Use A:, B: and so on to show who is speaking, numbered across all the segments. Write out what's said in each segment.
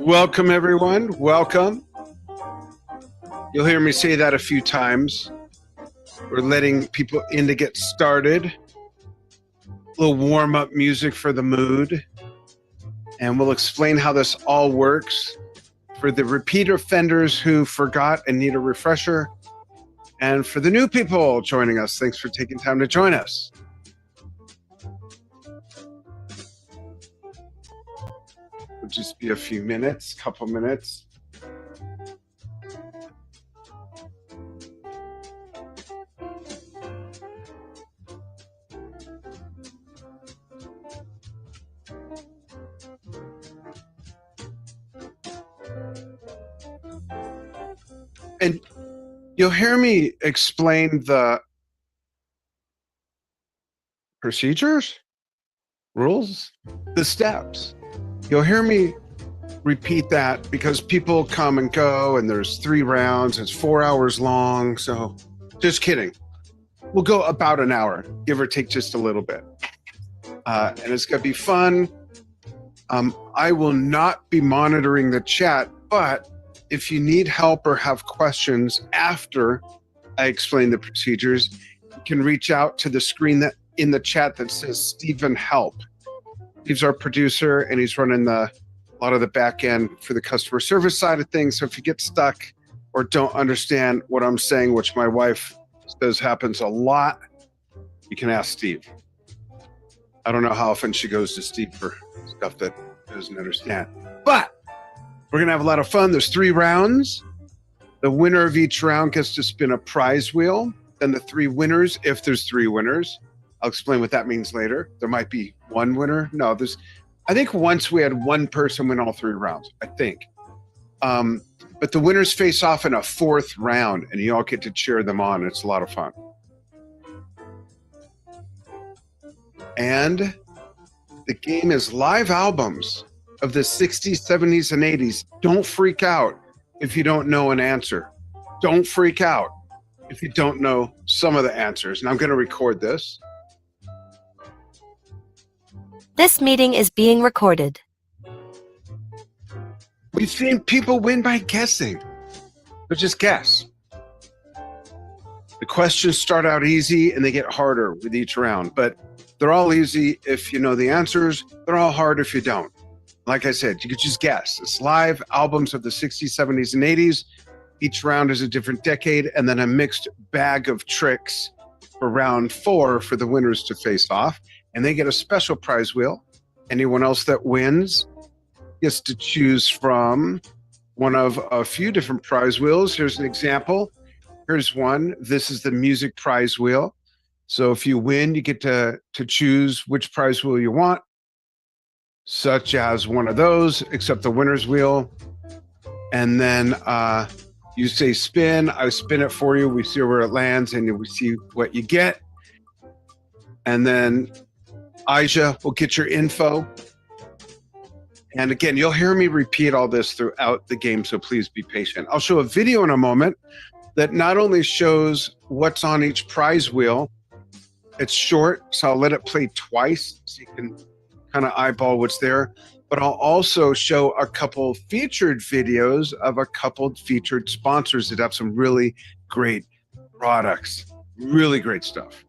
A: Welcome, everyone. Welcome. You'll hear me say that a few times. We're letting people in to get started. A little warm-up music for the mood. And we'll explain how this all works for the repeat offenders who forgot and need a refresher. And for the new people joining us, thanks for taking time to join us. It'll just be a few minutes, couple minutes. And you'll hear me explain the procedures, rules, the steps. You'll hear me repeat that because people come and go and there's 3 rounds. It's 4 hours long. So just kidding. We'll go about an hour, give or take just a little bit. And it's going to be fun. I will not be monitoring the chat, but if you need help or have questions after I explain the procedures, you can reach out to the screen that in the chat that says Stephen Help. He's our producer and he's running a lot of the back end for the customer service side of things. So if you get stuck or don't understand what I'm saying, which my wife says happens a lot, you can ask Steve. I don't know how often she goes to Steve for stuff that he doesn't understand, but we're going to have a lot of fun. There's 3 rounds. The winner of each round gets to spin a prize wheel. Then the 3 winners, if there's 3 winners, I'll explain what that means later. There might be 1 winner. No, I think once we had 1 person win all 3 rounds, I think. But the winners face off in a 4th round and you all get to cheer them on. It's a lot of fun. And the game is live albums of the 60s, 70s, and 80s. Don't freak out if you don't know an answer. Don't freak out if you don't know some of the answers. And I'm going to record this.
B: This meeting is being recorded.
A: We've seen people win by guessing. But just guess. The questions start out easy and they get harder with each round. But they're all easy if you know the answers. They're all hard if you don't. Like I said, you could just guess. It's live albums of the 60s, 70s, and 80s. Each round is a different decade, and then a mixed bag of tricks for round 4 for the winners to face off. And they get a special prize wheel. Anyone else that wins gets to choose from one of a few different prize wheels. Here's an example. Here's one. This is the music prize wheel. So if you win, you get to choose which prize wheel you want, such as one of those, except the winner's wheel. And then you say spin, I spin it for you, we see where it lands, and we see what you get. And then Aja will get your info. And again, you'll hear me repeat all this throughout the game, so please be patient. I'll show a video in a moment that not only shows what's on each prize wheel, it's short, so I'll let it play twice so you can kind of eyeball what's there, but I'll also show a couple featured videos of a couple featured sponsors that have some really great products, really great stuff.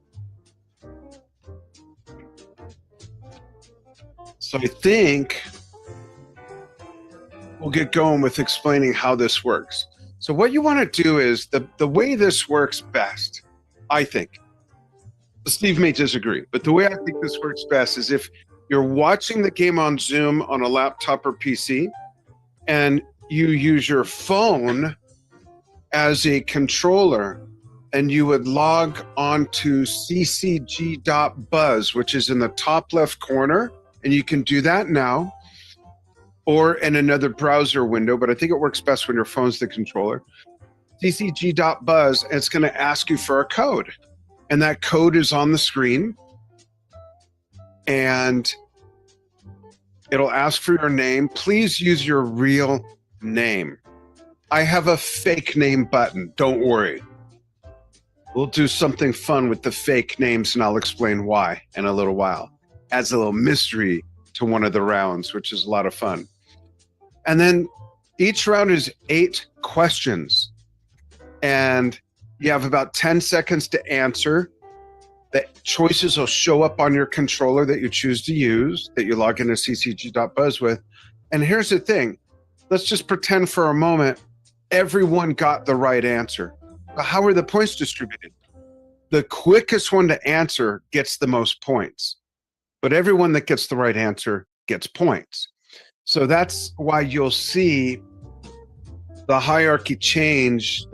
A: So I think we'll get going with explaining how this works. So what you want to do is the way this works best, I think, Steve may disagree, but the way I think this works best is if you're watching the game on Zoom on a laptop or PC, and you use your phone as a controller, and you would log on to ccg.buzz, which is in the top left corner, and you can do that now, or in another browser window, but I think it works best when your phone's the controller. ccg.buzz, and it's going to ask you for a code, and that code is on the screen. And it'll ask for your name. Please use your real name. I have a fake name button. Don't worry. We'll do something fun with the fake names, and I'll explain why in a little while. Adds a little mystery to one of the rounds, which is a lot of fun. And then each round is 8 questions. And you have about 10 seconds to answer. The choices will show up on your controller that you choose to use, that you log into ccg.buzz with. And here's the thing. Let's just pretend for a moment everyone got the right answer. How are the points distributed? The quickest one to answer gets the most points, but everyone that gets the right answer gets points. So that's why you'll see the hierarchy change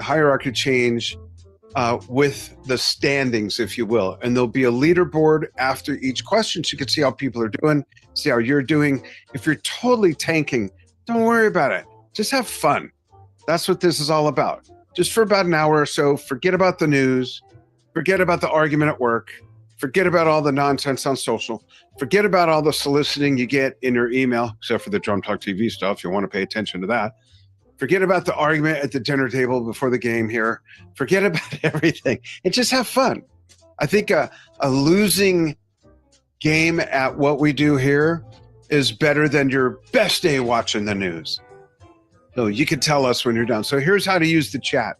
A: with the standings, if you will. And there'll be a leaderboard after each question, so you can see how people are doing, see how you're doing. If you're totally tanking, don't worry about it. Just have fun. That's what this is all about. Just for about an hour or so, forget about the news, forget about the argument at work, forget about all the nonsense on social, forget about all the soliciting you get in your email, except for the Drum Talk TV stuff. You want to pay attention to that. Forget about the argument at the dinner table before the game here. Forget about everything and just have fun. I think a losing game at what we do here is better than your best day watching the news. So you can tell us when you're done. So here's how to use the chat.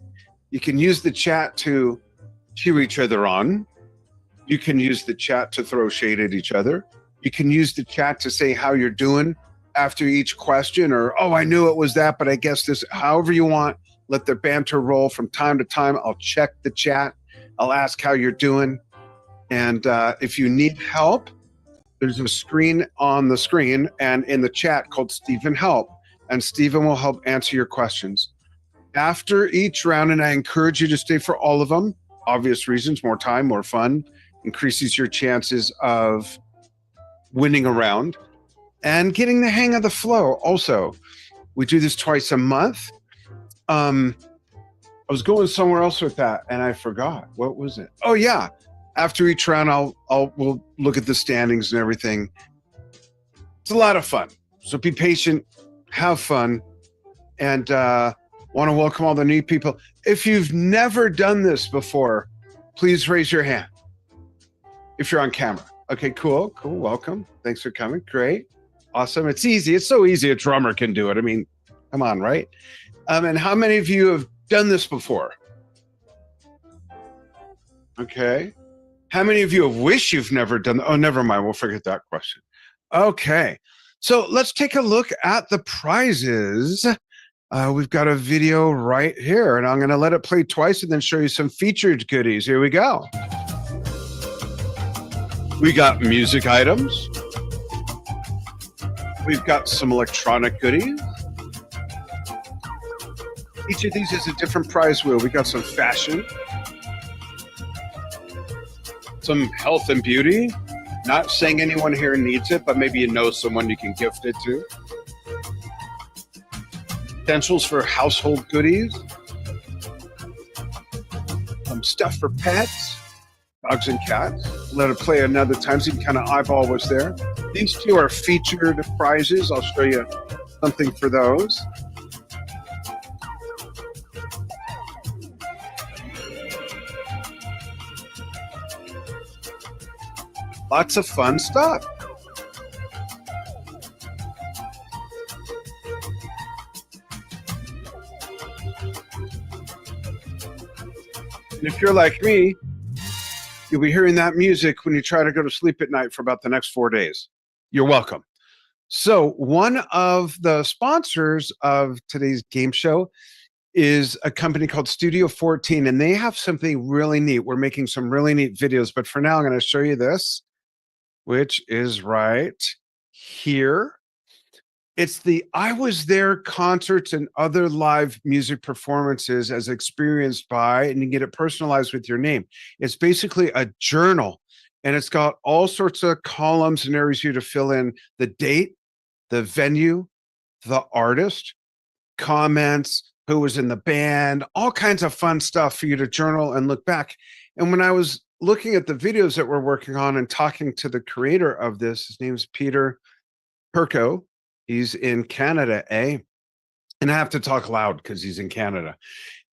A: You can use the chat to cheer each other on. You can use the chat to throw shade at each other. You can use the chat to say how you're doing after each question, or, oh, I knew it was that, but I guess this, however you want. Let the banter roll from time to time. I'll check the chat. I'll ask how you're doing. And if you need help, there's a screen on the screen and in the chat called Stephen Help, and Stephen will help answer your questions. After each round, and I encourage you to stay for all of them, obvious reasons, more time, more fun, increases your chances of winning a round and getting the hang of the flow. Also, we do this twice a month. I was going somewhere else with that and I forgot. What was it? Oh yeah. After each round, we'll look at the standings and everything. It's a lot of fun. So be patient, have fun, and want to welcome all the new people. If you've never done this before, please raise your hand. If you're on camera. Okay, cool, welcome. Thanks for coming, great, awesome. It's easy, it's so easy a drummer can do it. I mean, come on, right? And how many of you have done this before? Okay. How many of you have wished you've never done? Oh, never mind. We'll forget that question. Okay. So let's take a look at the prizes. We've got a video right here, and I'm going to let it play twice and then show you some featured goodies. Here we go. We got music items. We've got some electronic goodies. Each of these is a different prize wheel. We got some fashion, some health and beauty. Not saying anyone here needs it, but maybe you know someone you can gift it to. Essentials for household goodies. Some stuff for pets, dogs and cats. Let it play another time so you can kind of eyeball what's there. These two are featured prizes. I'll show you something for those. Lots of fun stuff. And if you're like me, you'll be hearing that music when you try to go to sleep at night for about the next 4 days. You're welcome. So one of the sponsors of today's game show is a company called Studio 14, and they have something really neat. We're making some really neat videos, but for now, I'm going to show you this, which is right here. It's the I Was There concerts and other live music performances as experienced by, and you get it personalized with your name. It's basically a journal, and it's got all sorts of columns and areas here to fill in the date, the venue, the artist, comments, who was in the band, all kinds of fun stuff for you to journal and look back. And when I was looking at the videos that we're working on and talking to the creator of this, his name's Peter Perko. He's in Canada, eh? And I have to talk loud because he's in Canada.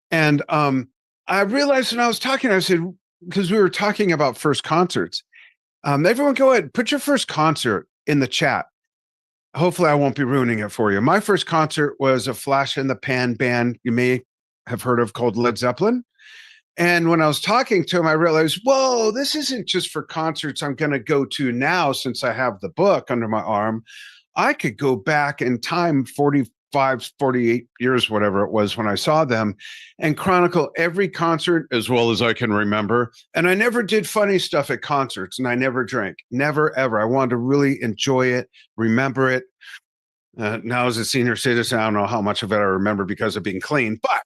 A: And I realized when I was talking, I said, because we were talking about first concerts, everyone go ahead, put your first concert in the chat. hopefully I won't be ruining it for you. My first concert was a flash in the pan band you may have heard of called Led Zeppelin. And when I was talking to him, I realized, whoa, this isn't just for concerts I'm going to go to now since I have the book under my arm. I could go back in time 45, 48 years, whatever it was when I saw them, and chronicle every concert as well as I can remember. And I never did funny stuff at concerts, and I never drank, never, ever. I wanted to really enjoy it, remember it. Now, as a senior citizen, I don't know how much of it I remember because of being clean, but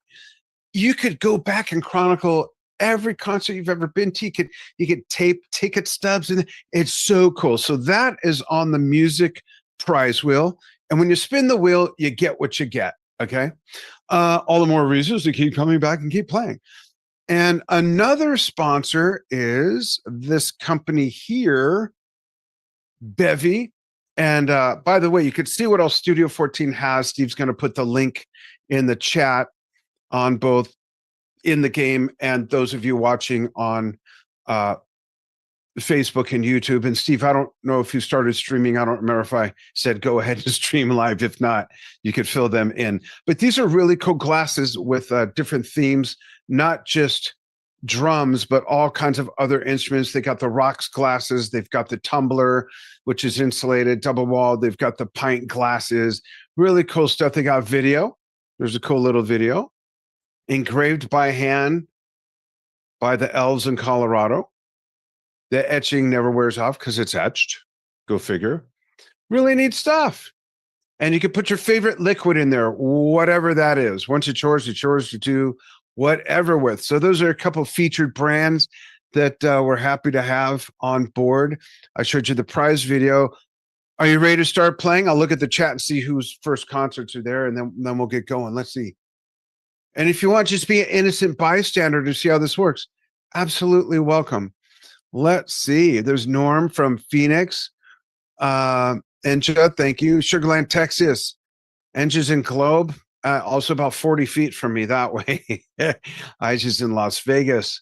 A: you could go back and chronicle every concert you've ever been to. You could tape ticket stubs, and it's so cool. So that is on the music prize wheel. And when you spin the wheel, you get what you get. Okay. All the more reasons to keep coming back and keep playing. And another sponsor is this company here, Bevy. And by the way, you could see what else Studio 14 has. Steve's going to put the link in the chat on both in the game and those of you watching on Facebook and YouTube. And Steve, I don't know if you started streaming. I don't remember if I said go ahead and stream live. If not, you could fill them in. But these are really cool glasses with different themes, not just drums, but all kinds of other instruments. They got the rocks glasses. They've got the tumbler, which is insulated, double walled. They've got the pint glasses. Really cool stuff. They got video. There's a cool little video engraved by hand by the elves in Colorado. The etching never wears off because it's etched. Go figure. Really neat stuff. And you can put your favorite liquid in there, whatever that is. Once it's yours to do whatever with. So those are a couple of featured brands that we're happy to have on board. I showed you the prize video. Are you ready to start playing? I'll look at the chat and see whose first concerts are there, and then we'll get going. Let's see. And if you want, just be an innocent bystander to see how this works. Absolutely welcome. Let's see. There's Norm from Phoenix. Enja, thank you. Sugarland, Texas. Enja's in Globe, also about 40 feet from me that way. Aisha's in Las Vegas.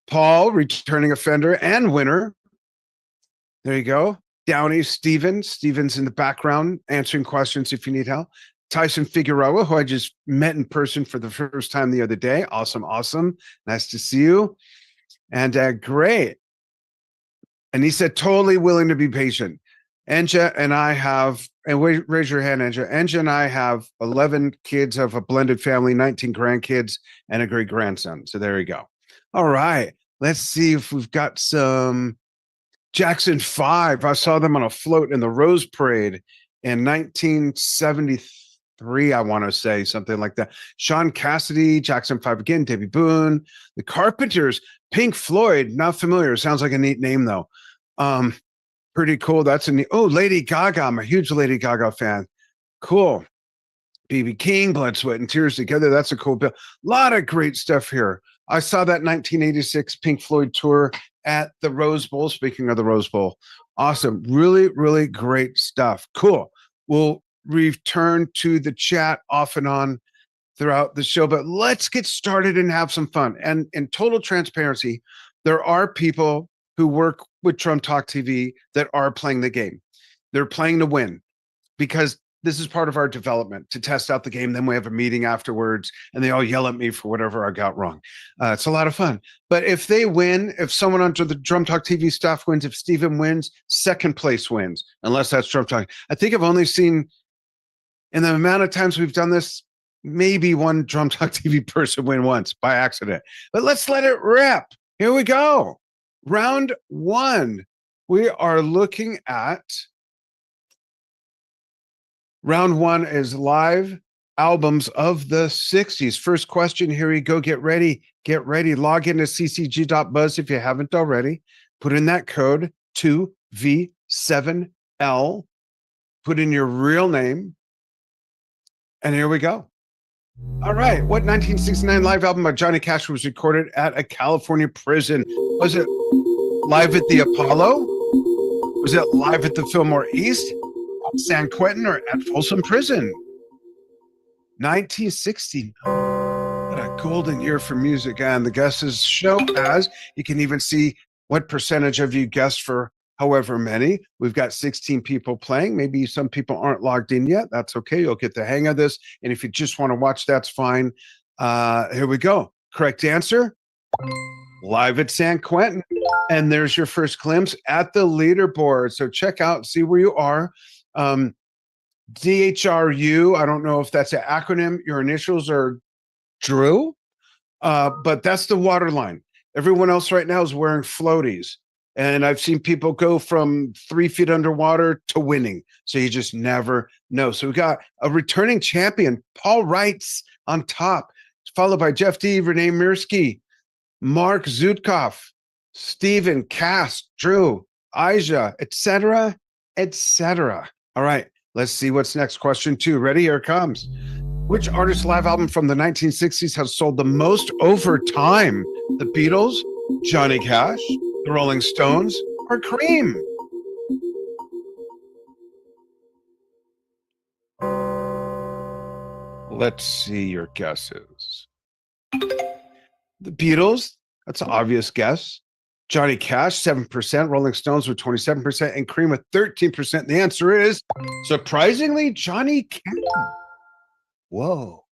A: Paul, returning offender and winner. There you go. Downey, Steven's in the background answering questions if you need help. Tyson Figueroa, who I just met in person for the first time the other day. Awesome. Nice to see you. And great. And he said, totally willing to be patient. Enja and I have, and raise your hand, Enja. Enja and I have 11 kids of a blended family, 19 grandkids, and a great grandson. So there you go. All right. Let's see if we've got some Jackson 5. I saw them on a float in the Rose Parade in 1973, I want to say, something like that. Sean Cassidy, Jackson 5 again, Debbie Boone, the Carpenters, Pink Floyd, not familiar. Sounds like a neat name, though. Pretty cool. That's a neat. Oh, Lady Gaga. I'm a huge Lady Gaga fan. Cool. B.B. King, Blood, Sweat, and Tears Together. That's a cool bill. A lot of great stuff here. I saw that 1986 Pink Floyd tour at the Rose Bowl. Speaking of the Rose Bowl, awesome. Really, really great stuff. Cool. We'll return to the chat off and on throughout the show, but let's get started and have some fun. And in total transparency, there are people who work with Drum Talk TV that are playing the game. They're playing to win because this is part of our development to test out the game. Then we have a meeting afterwards and they all yell at me for whatever I got wrong. It's a lot of fun. But if they win, if someone under the Drum Talk TV staff wins, if Steven wins, second place wins, unless that's Drum Talk. I think I've only seen, in the amount of times we've done this, maybe one Drum Talk TV person win once by accident. But let's let it rip. Here we go. Round one. We are looking at round one is live albums of the 60s. First question, here we go. Get ready. Log into ccg.buzz if you haven't already. Put in that code 2V7L. Put in your real name. And here we go. All right. What 1969 live album by Johnny Cash was recorded at a California prison? Was it live at the Apollo? Was it live at the Fillmore East, San Quentin, or at Folsom Prison? 1960. What a golden year for music. And the guesses show as you can even see what percentage of you guessed for however many. We've got 16 people playing. Maybe some people aren't logged in yet. That's okay. You'll get the hang of this. And if you just want to watch, that's fine. Here we go. Correct answer. Live at San Quentin. And there's your first glimpse at the leaderboard. So check out, see where you are. DHRU, I don't know if that's an acronym. Your initials are Drew, but that's the water line. Everyone else right now is wearing floaties. And I've seen people go from 3 feet underwater to winning. So you just never know. So we got a returning champion, Paul Wrights on top, followed by Jeff D, Renee Mirsky, Mark Zutkoff, Stephen, Cass, Drew, Aja, etc., etc. All right, let's see what's next. Question 2. Ready? Here it comes. Which artist's live album from the 1960s has sold the most over time? The Beatles, Johnny Cash, the Rolling Stones, or Cream? Let's see your guesses. The Beatles, that's an obvious guess. Johnny Cash, 7%, Rolling Stones with 27%, and Cream with 13%. The answer is, surprisingly, Johnny Cash. Whoa.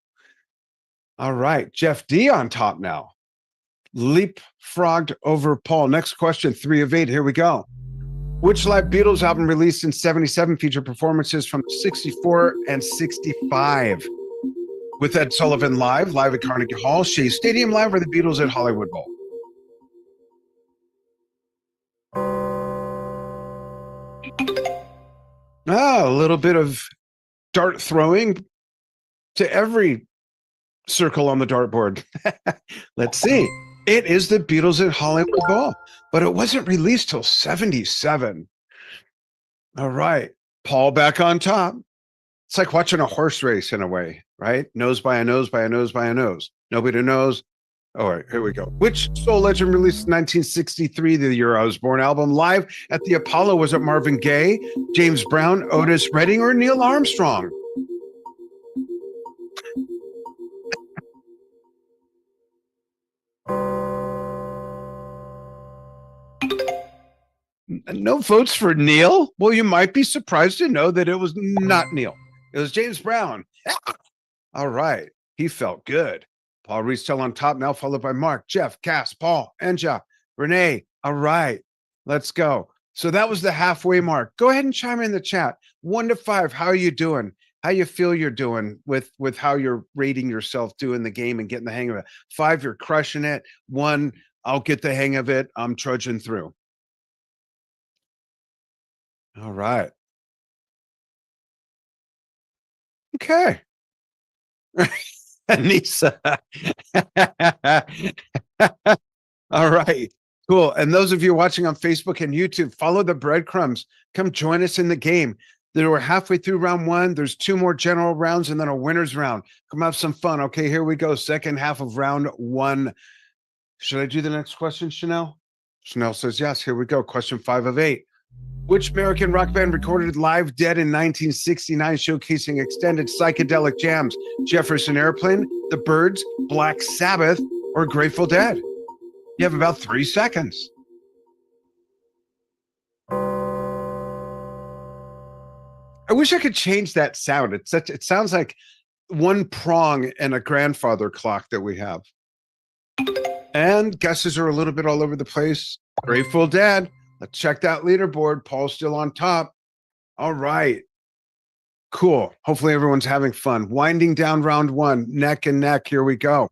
A: All right, Jeff D on top now. Leapfrogged over Paul. Next question, 3 of 8. Here we go. Which live Beatles album released in 77 featured performances from 64 and 65? With Ed Sullivan live at Carnegie Hall, Shea Stadium live, or the Beatles at Hollywood Bowl? A little bit of dart throwing to every circle on the dartboard. Let's see. It is the Beatles at Hollywood Bowl, but it wasn't released till 77. All right. Paul back on top. It's like watching a horse race in a way, right? Nose by a nose by a nose by a nose. Nobody knows. All right, here we go. Which soul legend released in 1963, the year I was born, album live at the Apollo? Was it Marvin Gaye, James Brown, Otis Redding, or Neil Armstrong? No votes for Neil? Well, you might be surprised to know that it was not Neil. It was James Brown. All right. He felt good. Paul Reed still on top now, followed by Mark, Jeff, Cass, Paul, Enja, Renee. All right. Let's go. So that was the halfway mark. Go ahead and chime in the chat. 1 to 5. How are you doing? How you feel you're doing with how you're rating yourself doing the game and getting the hang of it? 5, you're crushing it. 1, I'll get the hang of it. I'm trudging through. All right. Okay. Anissa. All right. Cool. And those of you watching on Facebook and YouTube, follow the breadcrumbs. Come join us in the game. We're halfway through round 1. There's 2 more general rounds and then a winner's round. Come have some fun. Okay, here we go. Second half of round 1. Should I do the next question, Chanel? Chanel says yes. Here we go. Question 5 of 8. Which American rock band recorded Live Dead in 1969, showcasing extended psychedelic jams? Jefferson Airplane, The Byrds, Black Sabbath, or Grateful Dead? You have about 3 seconds. I wish I could change that sound. It sounds like one prong and a grandfather clock that we have. And guesses are a little bit all over the place. Grateful Dead. Let's check that leaderboard. Paul's still on top. All right. Cool. Hopefully everyone's having fun. Winding down round 1, neck and neck. Here we go.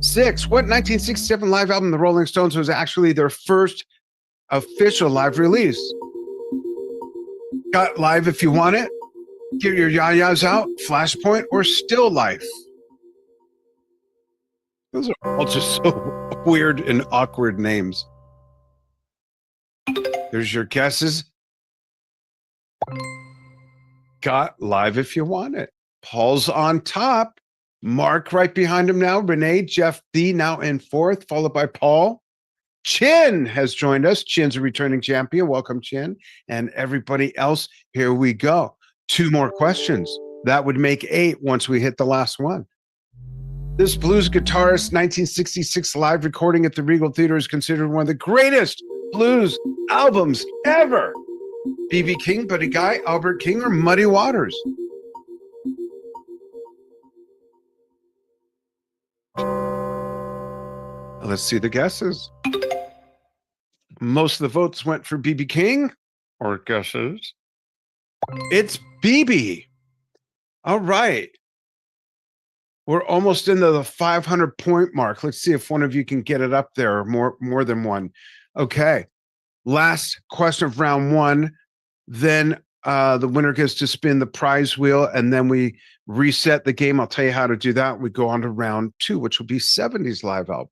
A: 6. What 1967 live album, The Rolling Stones, was actually their first official live release? Got Live If You Want It, Get Your Yayas Out, Flashpoint, or Still Life? Those are all just so weird and awkward names. There's your guesses. Got Live If You Want It. Paul's on top. Mark right behind him now. Renee, Jeff D now in 4th, followed by Paul. Chin has joined us. Chin's a returning champion. Welcome, Chin. And everybody else, here we go. 2 more questions. That would make 8 once we hit the last one. This blues guitarist 1966 live recording at the Regal Theater is considered one of the greatest blues albums ever. B.B. King, Buddy Guy, Albert King, or Muddy Waters? Let's see the guesses. Most of the votes went for B.B. King, or guesses. It's B.B. All right. We're almost into the 500-point mark. Let's see if one of you can get it up there, or more than one. Okay. Last question of round one. Then the winner gets to spin the prize wheel, and then we reset the game. I'll tell you how to do that. We go on to round two, which will be 70s live albums.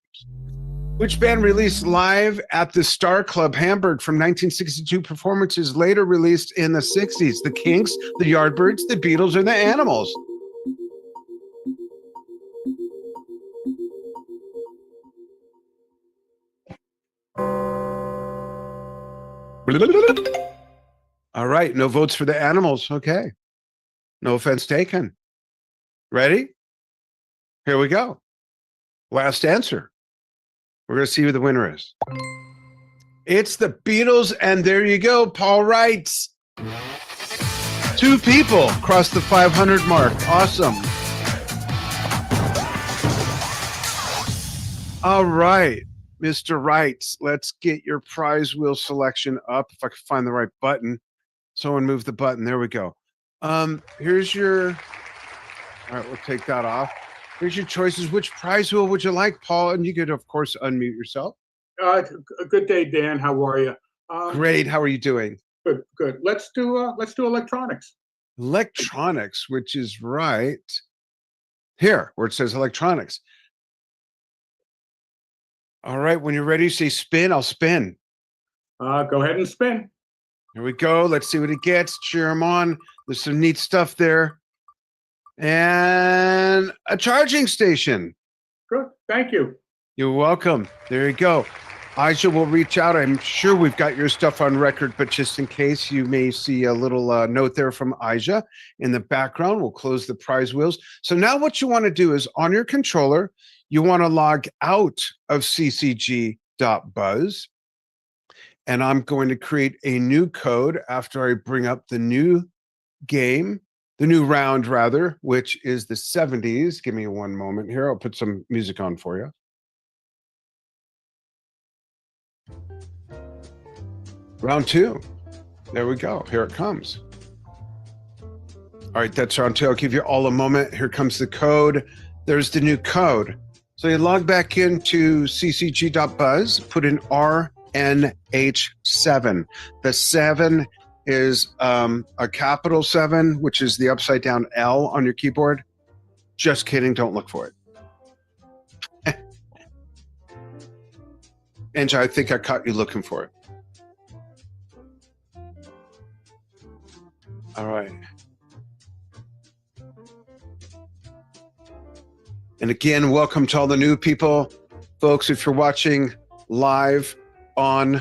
A: Which band released live at the Star Club Hamburg from 1962 performances later released in the 60s? The Kinks, the Yardbirds, the Beatles, or the Animals? All right, no votes for the Animals. Okay. No offense taken. Ready? Here we go. Last answer. We're going to see who the winner is. It's the Beatles, and there you go. Paul writes. 2 people crossed the 500 mark. Awesome. All right, Mr. Wrights, let's get your prize wheel selection up. If I can find the right button. Someone move the button. There we go. Here's your, all right, we'll take that off. Here's your choices. Which prize wheel would you like, Paul? And you could, of course, unmute yourself.
C: Good day, Dan. How are you?
A: Great. How are you doing?
C: Good, good. Let's do electronics.
A: Electronics, which is right here, where it says electronics. All right. When you're ready, say spin. I'll spin.
C: Go ahead and spin.
A: Here we go. Let's see what it gets. Cheer them on. There's some neat stuff there. And a charging station.
C: Good. Thank you.
A: You're welcome. There you go. Aisha will reach out. I'm sure we've got your stuff on record, but just in case, you may see a little note there from Aisha in the background. We'll close the prize wheels. So now what you want to do is on your controller, you want to log out of ccg.buzz. And I'm going to create a new code after I bring up the new game, the new round rather, which is the 70s. Give me one moment here. I'll put some music on for you. Round 2. There we go. Here it comes. All right, that's round 2. I'll give you all a moment. Here comes the code. There's the new code. So you log back into ccg.buzz, put in RNH7. The 7 is a capital 7, which is the upside down L on your keyboard. Just kidding. Don't look for it. Angie, I think I caught you looking for it. All right. And again, welcome to all the new people. Folks, if you're watching live on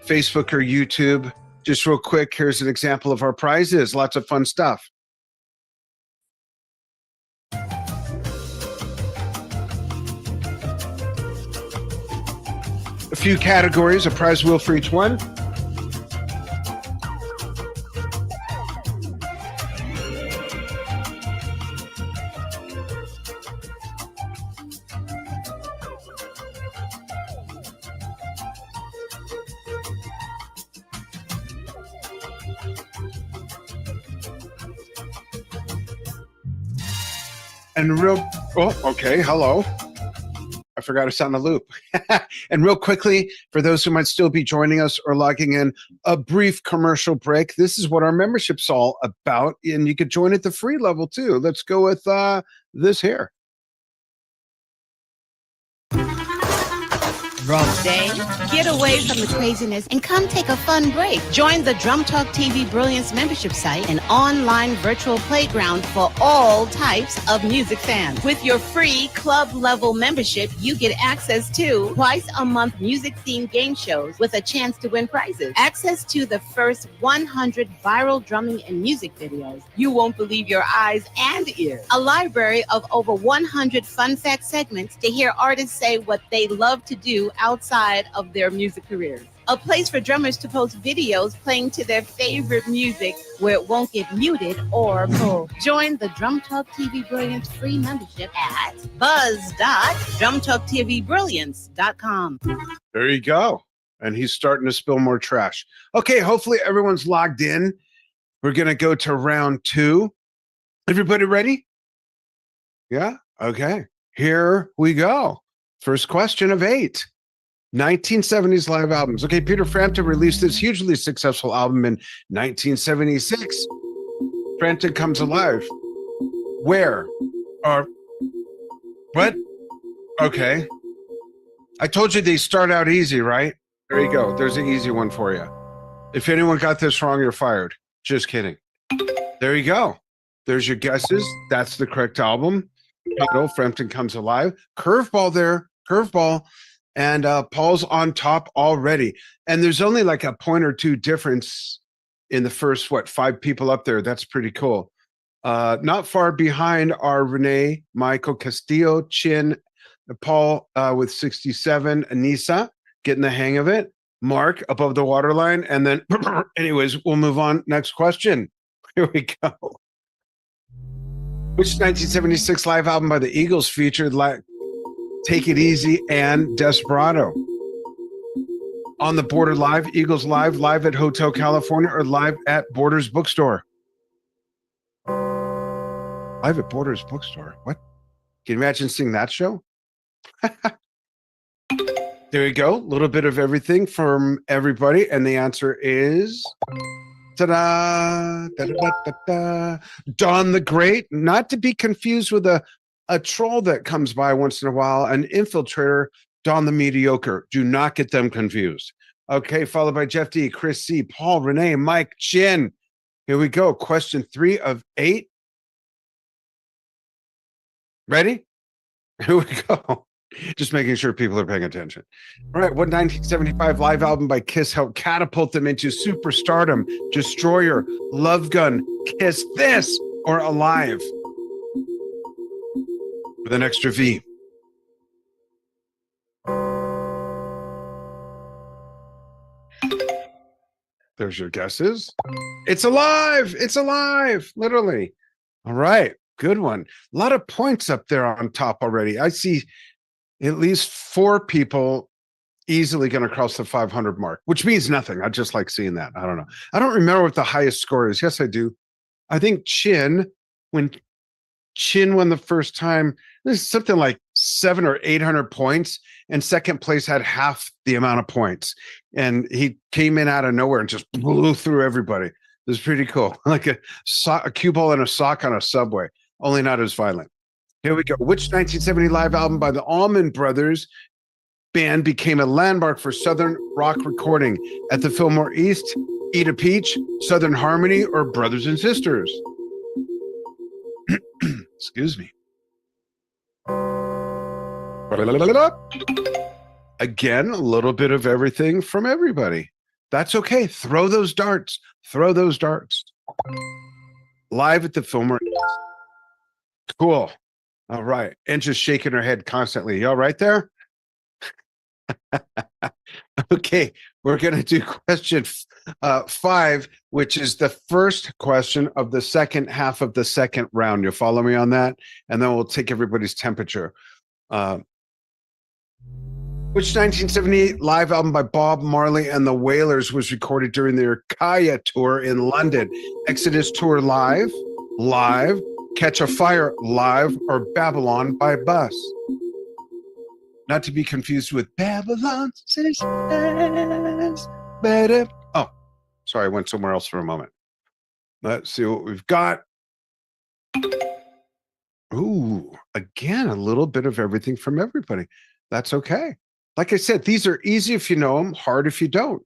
A: Facebook or YouTube, just real quick, here's an example of our prizes. Lots of fun stuff. A few categories, a prize wheel for each one. And okay, hello. I forgot to sound a loop. And real quickly, for those who might still be joining us or logging in, a brief commercial break. This is what our membership's all about, and you could join at the free level too. Let's go with this here.
D: Day, get away from the craziness and come take a fun break. Join the Drum Talk TV Brilliance membership site, an online virtual playground for all types of music fans. With your free club level membership, you get access to twice a month music themed game shows with a chance to win prizes. Access to the first 100 viral drumming and music videos. You won't believe your eyes and ears. A library of over 100 fun fact segments to hear artists say what they love to do outside of their music careers. A place for drummers to post videos playing to their favorite music where it won't get muted or pulled. Join the Drum Talk TV Brilliance free membership at buzz.drumtalktvbrilliance.com.
A: There you go. And he's starting to spill more trash. Okay, hopefully everyone's logged in. We're going to go to round 2. Everybody ready? Yeah? Okay. Here we go. First question of 8. 1970s live albums. Okay, Peter Frampton released this hugely successful album in 1976. Frampton Comes Alive. Where? Or what? Okay. I told you they start out easy, right? There you go. There's an easy one for you. If anyone got this wrong, you're fired. Just kidding. There you go. There's your guesses. That's the correct album. Title, Frampton Comes Alive. Curveball there. Curveball. And Paul's on top already. And there's only like a point or two difference in the first, 5 people up there. That's pretty cool. Not far behind are Renee, Michael Castillo, Chin, Paul with 67, Anissa getting the hang of it, Mark above the waterline. And then, anyways, we'll move on. Next question. Here we go. Which 1976 live album by the Eagles featured Take It Easy and Desperado? On the Border Live, Eagles Live, Live at Hotel California, or Live at Borders Bookstore? Live at Borders Bookstore. What? Can you imagine seeing that show? There you go. A little bit of everything from everybody. And the answer is ta-da, da-da-da-da-da. Don the Great, not to be confused with a troll that comes by once in a while, an infiltrator, Don the Mediocre. Do not get them confused. Okay, followed by Jeff D, Chris C, Paul, Renee, Mike, Chin. Here we go. Question 3 of 8. Ready? Here we go. Just making sure people are paying attention. All right, what 1975 live album by Kiss helped catapult them into superstardom? Destroyer, Love Gun, Kiss This, or Alive? With an extra V. There's your guesses. It's Alive. It's Alive. Literally. All right. Good one. A lot of points up there on top already. I see at least 4 people easily going to cross the 500 mark, which means nothing. I just like seeing that. I don't know. I don't remember what the highest score is. Yes, I do. I think when Chin won the first time, there's something like 700 or 800 points, and second place had half the amount of points. And he came in out of nowhere and just blew through everybody. It was pretty cool. Like a cue ball and a sock on a subway, only not as violent. Here we go. Which 1970 live album by the Allman Brothers Band became a landmark for Southern rock recording? At the Fillmore East, Eat a Peach, Southern Harmony, or Brothers and Sisters? Excuse me. Again, a little bit of everything from everybody. That's okay. Throw those darts. Throw those darts. Live at the Fillmore East. Cool. All right. And just shaking her head constantly. You all right there? Okay. We're going to do question 5, which is the first question of the second half of the second round. You'll follow me on that? And then we'll take everybody's temperature. Which 1978 live album by Bob Marley and the Wailers was recorded during their Kaya tour in London? Exodus Tour Live, Catch a Fire Live, or Babylon by Bus? Not to be confused with Babylon Sisters. Better. Oh, sorry, I went somewhere else for a moment. Let's see what we've got. Ooh, again, a little bit of everything from everybody. That's okay. Like I said, these are easy if you know them, hard if you don't.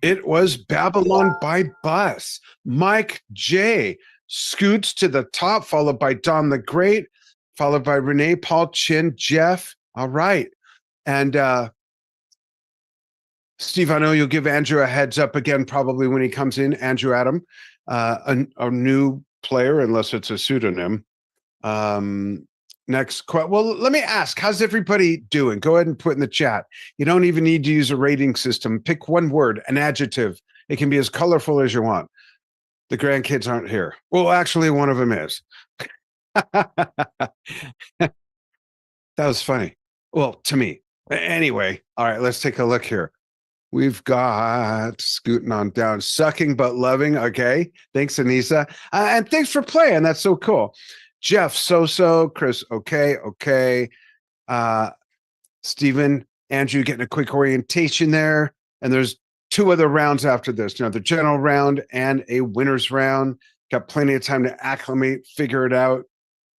A: It was Babylon by Bus. Mike J. scoots to the top, followed by Don the Great, followed by Renee, Paul, Chin, Jeff. All right. And Steve, I know you'll give Andrew a heads up again, probably when he comes in. Andrew Adam, a new player, unless it's a pseudonym. Well, let me ask, how's everybody doing? Go ahead and put in the chat. You don't even need to use a rating system. Pick one word, an adjective. It can be as colorful as you want. The grandkids aren't here. Well, actually, one of them is. That was funny. Well, to me. Anyway, all right, let's take a look here. We've got scooting on down, sucking but loving. Okay. Thanks, Anissa. And thanks for playing. That's so cool. Jeff, so, Chris, okay. Stephen, Andrew getting a quick orientation there. And there's 2 other rounds after this. The general round and a winner's round. Got plenty of time to acclimate, figure it out.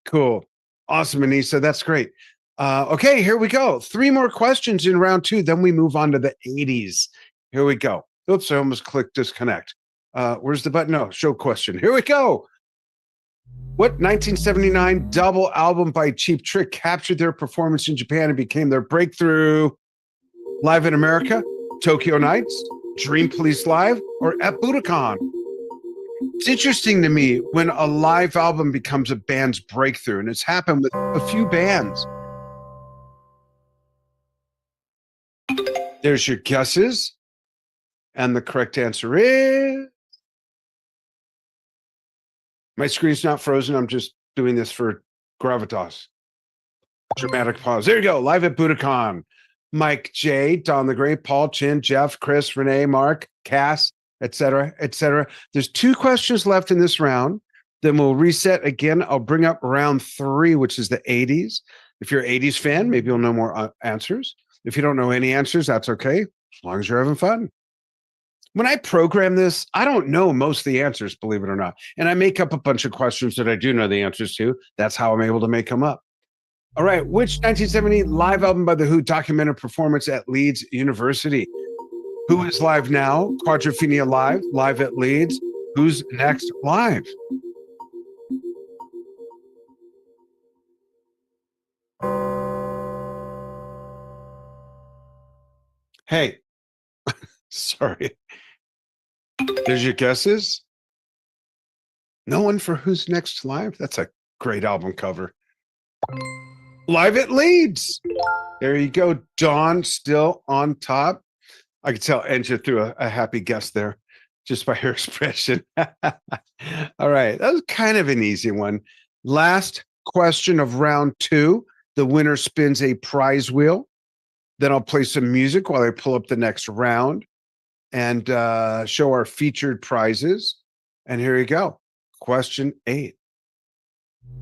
A: Cool. Awesome, Anissa. That's great. Okay, here we go. 3 more questions in round 2. Then we move on to the 80s. Here we go. Oops, I almost clicked disconnect. Where's the button? No, show question. Here we go. What 1979 double album by Cheap Trick captured their performance in Japan and became their breakthrough? Live in America, Tokyo Nights, Dream Police Live, or at Budokan? It's interesting to me when a live album becomes a band's breakthrough, and it's happened with a few bands. There's your guesses. And the correct answer is... My screen's not frozen. I'm just doing this for gravitas. Dramatic pause. There you go. Live at Budokan. Mike J, Don the Great, Paul Chin, Jeff, Chris, Renee, Mark, Cass, etc., etc. There's 2 questions left in this round. Then we'll reset again. I'll bring up round 3, which is the 80s. If you're an 80s fan, maybe you'll know more answers. If you don't know any answers, that's okay, as long as you're having fun. When I program this, I don't know most of the answers, believe it or not. And I make up a bunch of questions that I do know the answers to. That's how I'm able to make them up. All right, which 1970 live album by The Who documented performance at Leeds University? Who is live now? Quadrophenia Live, live at Leeds. Who's next live? Hey, sorry. There's your guesses. No one for Who's Next Live? That's a great album cover. Live at Leeds. There you go. Dawn still on top. I could tell Enja threw a happy guess there just by her expression. All right. That was kind of an easy one. Last question of round 2. The winner spins a prize wheel. Then I'll play some music while I pull up the next round and show our featured prizes. And here you go. Question 8.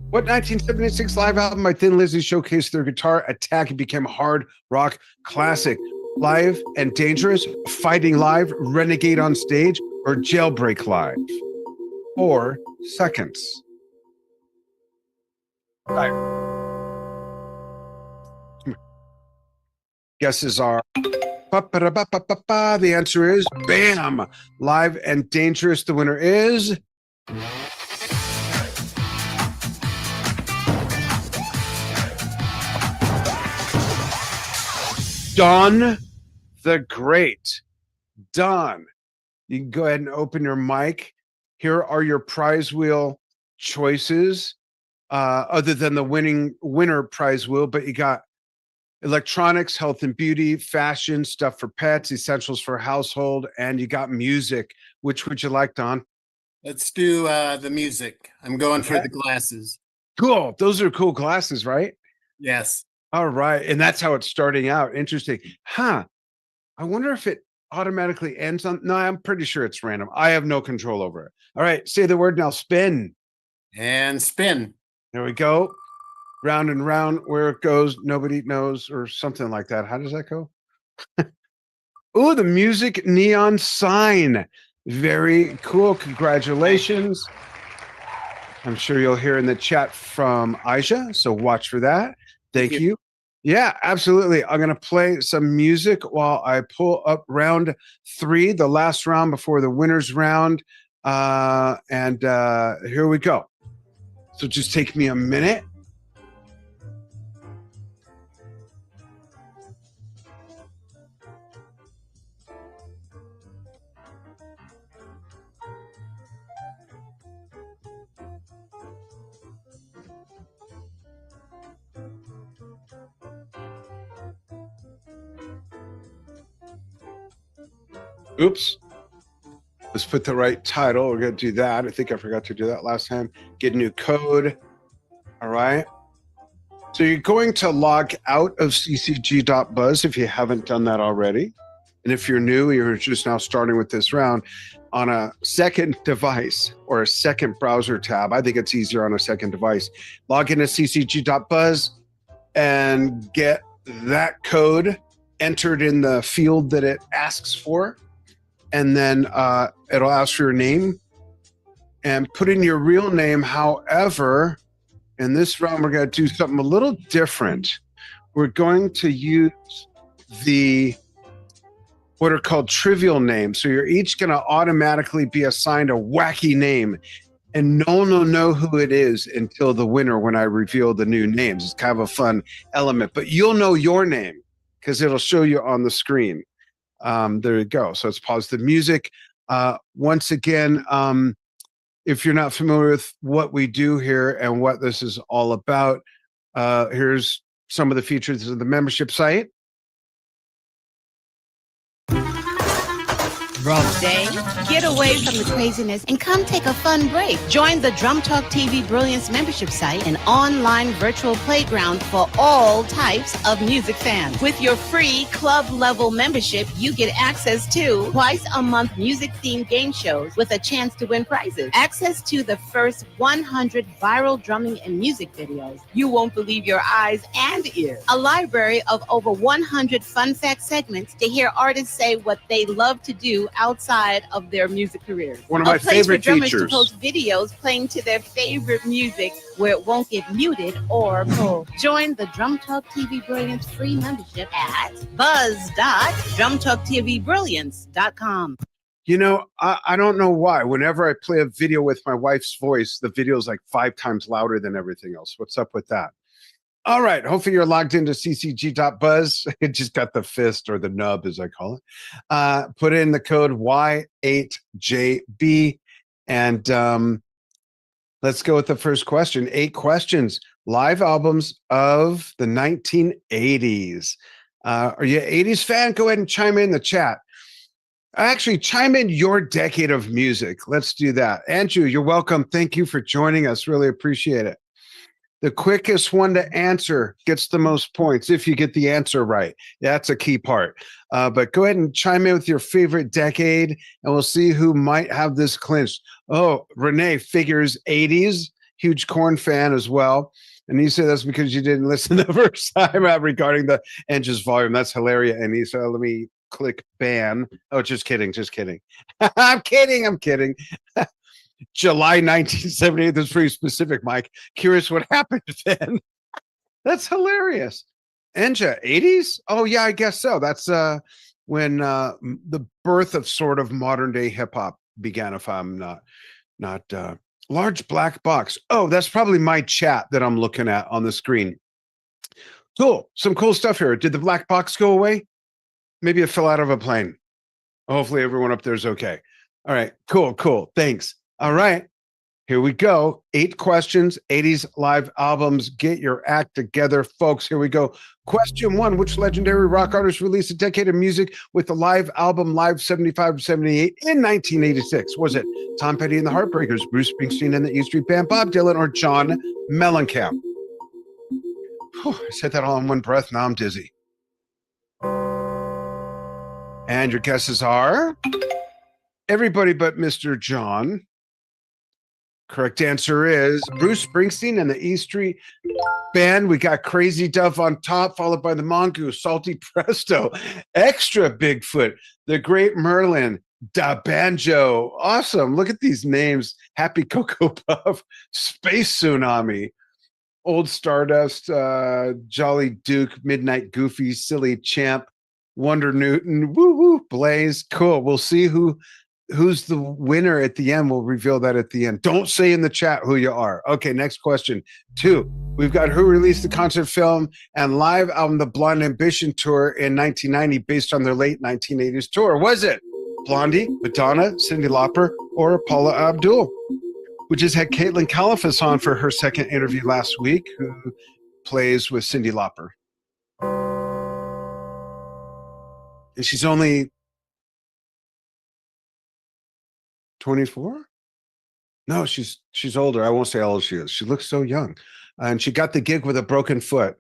A: What 1976 live album by Thin Lizzy showcased their guitar attack and became a hard rock classic? Live and Dangerous, Fighting Live, Renegade on Stage, or Jailbreak Live? 4 seconds. Guesses are... The answer is BAM! Live and Dangerous. The winner is... Don the Great. Don, you can go ahead and open your mic. Here are your prize wheel choices, other than the winner prize wheel, but you got electronics, health and beauty, fashion, stuff for pets, essentials for household, and you got music. Which would you like, Don?
E: Let's do the music. I'm going for the glasses.
A: Cool. Those are cool glasses, right?
E: Yes.
A: All right. And that's how it's starting out. Interesting. Huh. I wonder if it automatically ends on... No, I'm pretty sure it's random. I have no control over it. All right. Say the word now. Spin.
E: And spin.
A: There we go. Round and round. Where it goes, nobody knows, or something like that. How does that go? Oh, the music neon sign. Very cool. Congratulations. I'm sure you'll hear in the chat from Aisha, so watch for that. Thank you. Yeah, absolutely. I'm going to play some music while I pull up round 3, the last round before the winner's round. And here we go. So just take me a minute. Oops. Let's put the right title. We're going to do that. I think I forgot to do that last time. Get new code. All right. So you're going to log out of ccg.buzz if you haven't done that already. And if you're new, you're just now starting with this round on a second device or a second browser tab. I think it's easier on a second device. Log into ccg.buzz and get that code entered in the field that it asks for. And then it'll ask for your name and put in your real name. However, in this round, we're going to do something a little different. We're going to use what are called trivial names. So you're each going to automatically be assigned a wacky name, and no one will know who it is until the winner when I reveal the new names. It's kind of a fun element, but you'll know your name because it'll show you on the screen. There you go. So let's pause the music. Once again, if you're not familiar with what we do here and what this is all about, here's some of the features of the membership site.
D: Rough day? Get away from the craziness and come take a fun break. Join the Drum Talk TV Brilliance membership site, an online virtual playground for all types of music fans. With your free club level membership, you get access to twice a month music themed game shows with a chance to win prizes. Access to the first 100 viral drumming and music videos. You won't believe your eyes and ears. A library of over 100 fun fact segments to hear artists say what they love to do outside of their music careers.
A: One of my favorite
D: drummers
A: features.
D: to post videos playing to their favorite music where it won't get muted or pulled. Join the Drum Talk TV Brilliance free membership at buzz.drumtalktvbrilliance.com.
A: You know, I don't know why. Whenever I play a video with my wife's voice, the video is like 5 times louder than everything else. What's up with that? All right. Hopefully you're logged into ccg.buzz. It just got the fist, or the nub as I call it. Put in the code Y8JB. And let's go with the first question. 8 questions. Live albums of the 1980s. Are you an 80s fan? Go ahead and chime in the chat. Actually, chime in your decade of music. Let's do that. Andrew, you're welcome. Thank you for joining us. Really appreciate it. The quickest one to answer gets the most points if you get the answer right. That's a key part. But go ahead and chime in with your favorite decade, and we'll see who might have this clinched. Oh, Renee figures 80s, huge Korn fan as well. And he said that's because you didn't listen the first time regarding the Enge's volume. That's hilarious. And he said, let me click ban. Oh, just kidding. I'm kidding. July 1978. That's pretty specific, Mike. Curious what happened then. That's hilarious. Enja, 80s? Oh, yeah, I guess so. That's when the birth of sort of modern day hip hop began, if I'm not large black box. Oh, that's probably my chat that I'm looking at on the screen. Cool. Some cool stuff here. Did the black box go away? Maybe it fell out of a plane. Hopefully everyone up there is okay. All right. Cool. Thanks. All right, here we go. 8 questions, 80s live albums. Get your act together, folks. Here we go. Question 1, which legendary rock artist released a decade of music with the live album Live 75 78 in 1986? Was it Tom Petty and the Heartbreakers, Bruce Springsteen and the E Street Band, Bob Dylan, or John Mellencamp? Whew, I said that all in one breath. Now I'm dizzy. And your guesses are everybody but Mr. John. Correct answer is Bruce Springsteen and the E Street Band. We got Crazy Dove on top, followed by the Mongoose, Salty Presto, Extra Bigfoot, The Great Merlin, Da Banjo. Awesome. Look at these names. Happy Cocoa Puff, Space Tsunami, Old Stardust, Jolly Duke, Midnight Goofy, Silly Champ, Wonder Newton, Woo Woo, Blaze. Cool. We'll see who's the winner at the end. We'll reveal that at the end. Don't say in the chat who you are. Okay, next question. 2, we've got who released the concert film and live album The Blonde Ambition Tour in 1990 based on their late 1980s tour. Was it Blondie, Madonna, Cyndi Lauper, or Paula Abdul? We just had Caitlin Califas on for her second interview last week, who plays with Cyndi Lauper. And she's only 24? No, she's older. I won't say how old she is. She looks so young. And she got the gig with a broken foot.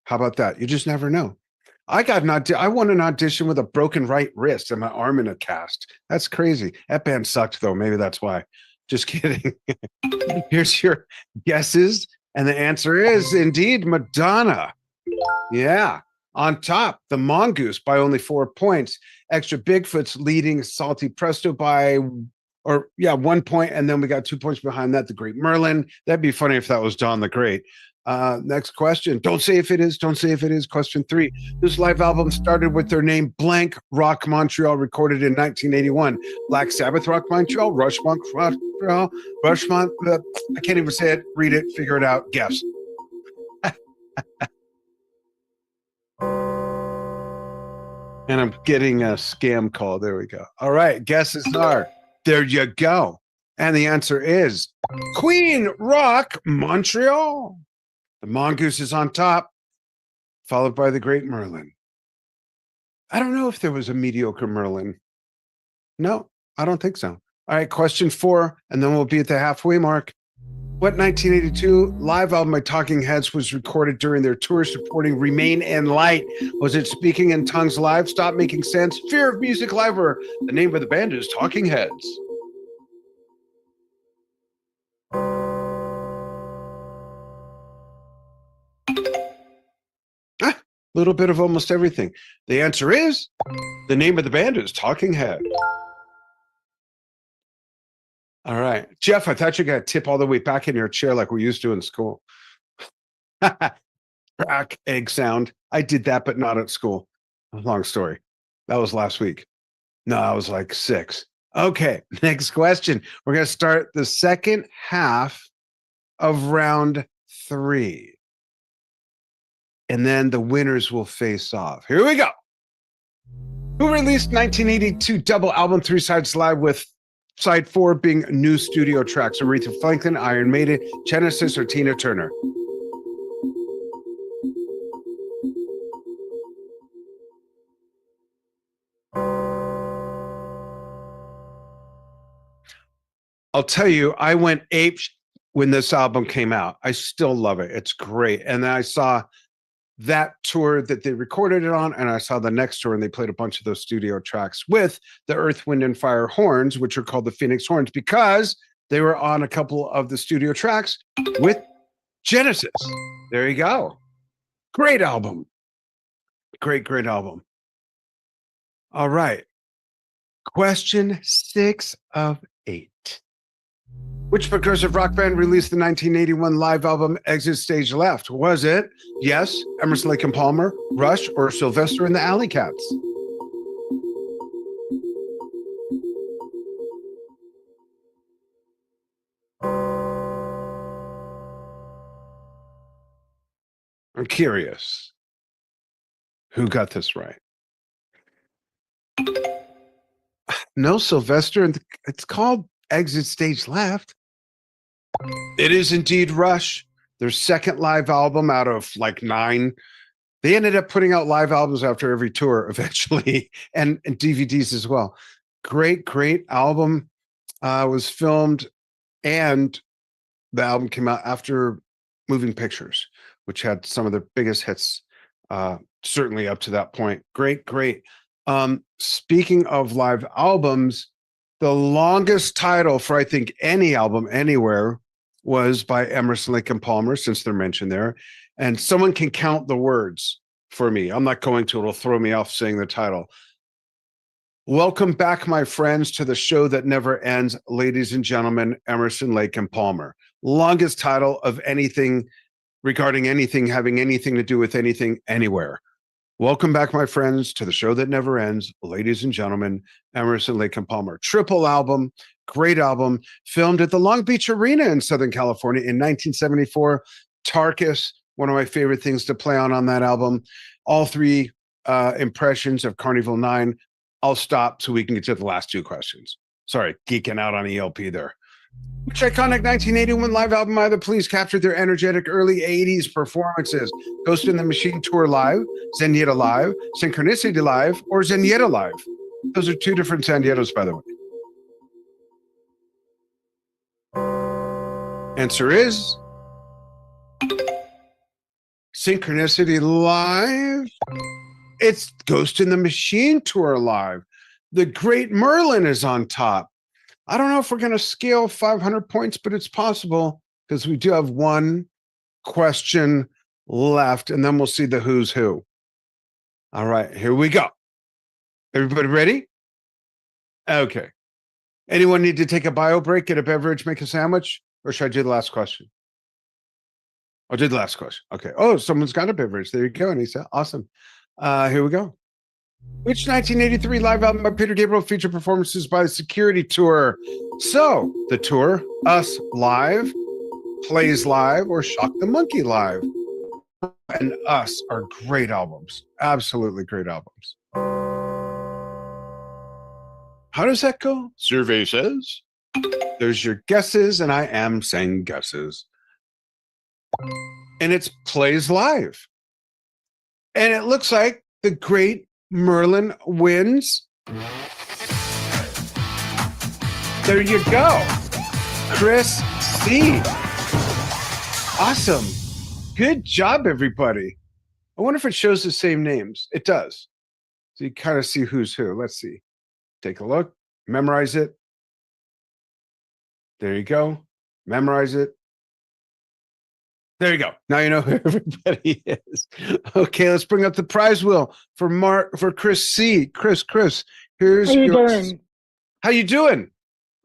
A: How about that? You just never know. I won an audition with a broken right wrist and my arm in a cast. That's crazy. That band sucked though. Maybe that's why. Just kidding. Here's your guesses. And the answer is indeed Madonna. Yeah. On top, the Mongoose by only 4 points. Extra Bigfoot's leading Salty Presto by 1 point. And then we got 2 points behind that, the Great Merlin. That'd be funny if that was Don the Great. Next question. Don't say if it is. Don't say if it is. Question 3. This live album started with their name Blank Rock Montreal, recorded in 1981. Black Sabbath Rock Montreal, Rushmont Montreal, Rushmont. I can't even say it. Read it. Figure it out. Guess. And I'm getting a scam call. There we go. All right. Guesses are. There you go. And the answer is Queen Rock Montreal. The Mongoose is on top, followed by the Great Merlin. I don't know if there was a mediocre Merlin. No, I don't think so. All right, question 4, and then we'll be at the halfway mark. What 1982 live album by Talking Heads was recorded during their tour supporting Remain in Light? Was it Speaking in Tongues Live, Stop Making Sense, Fear of Music Live, or the name of the band is Talking Heads? Little bit of almost everything. The answer is the name of the band is Talking Head. All right. Jeff, I thought you got to tip all the way back in your chair like we used to in school. Crack egg sound. I did that, but not at school. Long story. That was last week. No, I was like 6. Okay. Next question. We're going to start the second half of round 3. And then the winners will face off. Here we go. Who released 1982 double album 3 Sides Live with side 4 being new studio tracks? Aretha Franklin, Iron Maiden, Genesis, or Tina Turner? I'll tell you, I went ape when this album came out. I still love it. It's great. And then I saw that tour that they recorded it on, and I saw the next tour and they played a bunch of those studio tracks with the Earth, Wind, and Fire horns, which are called the Phoenix Horns, because they were on a couple of the studio tracks with Genesis. There you go. Great album. Great album. All right. Question 6 of 8. Which progressive rock band released the 1981 live album Exit Stage Left? Was it, yes, Emerson, Lake and Palmer, Rush, or Sylvester and the Alley Cats? I'm curious. Who got this right? No, Sylvester. It's called Exit Stage Left. It is indeed Rush, their second live album out of like 9. They ended up putting out live albums after every tour eventually, and DVDs as well. Great album. Was filmed, and the album came out after Moving Pictures, which had some of the biggest hits, certainly up to that point. Great. Speaking of live albums, the longest title for, I think, any album anywhere was by Emerson, Lake and Palmer, since they're mentioned there. And someone can count the words for me. I'm not going to. It'll throw me off saying the title. Welcome back, my friends, to the show that never ends. Ladies and gentlemen, Emerson, Lake and Palmer. Longest title of anything regarding anything having anything to do with anything anywhere. Welcome back, my friends, to the show that never ends. Ladies and gentlemen, Emerson, Lake and Palmer. Triple album, great album, filmed at the Long Beach Arena in Southern California in 1974. Tarkus, one of my favorite things to play on that album. All 3 impressions of Carnival 9. I'll stop so we can get to the last 2 questions. Sorry, geeking out on ELP there. Which iconic 1981 live album either please captured their energetic early 80s performances? Ghost in the Machine Tour Live, Zenyatta Live, Synchronicity Live, or Zenyatta Live? Those are 2 different Zenyatas, by the way. Answer is Synchronicity Live. It's Ghost in the Machine Tour Live. The Great Merlin is on top. I don't know if we're going to scale 500 points, but it's possible because we do have one question left, and then we'll see the who's who. All right, here we go. Everybody ready? Okay. Anyone need to take a bio break, get a beverage, make a sandwich? Or should I do the last question? I'll do the last question. Okay. Oh, someone's got a beverage. There you go, Anissa. Awesome. Here we go. Which 1983 live album by Peter Gabriel featured performances by the Security Tour? So, the tour, Us Live, Plays Live, or Shock the Monkey Live? And Us are great albums. Absolutely great albums. How does that go? Survey says. There's your guesses, and I am saying guesses. And it's Plays Live. And it looks like the Great Merlin wins. There you go. Chris C. Awesome. Good job, everybody. I wonder if it shows the same names. It does. So you kind of see who's who. Let's see. Take a look. Memorize it. There you go. Memorize it. There you go. Now you know who everybody is. Okay, let's bring up the prize wheel for Chris C. Chris, here's
F: How you
A: yours.
F: doing?
A: How you doing?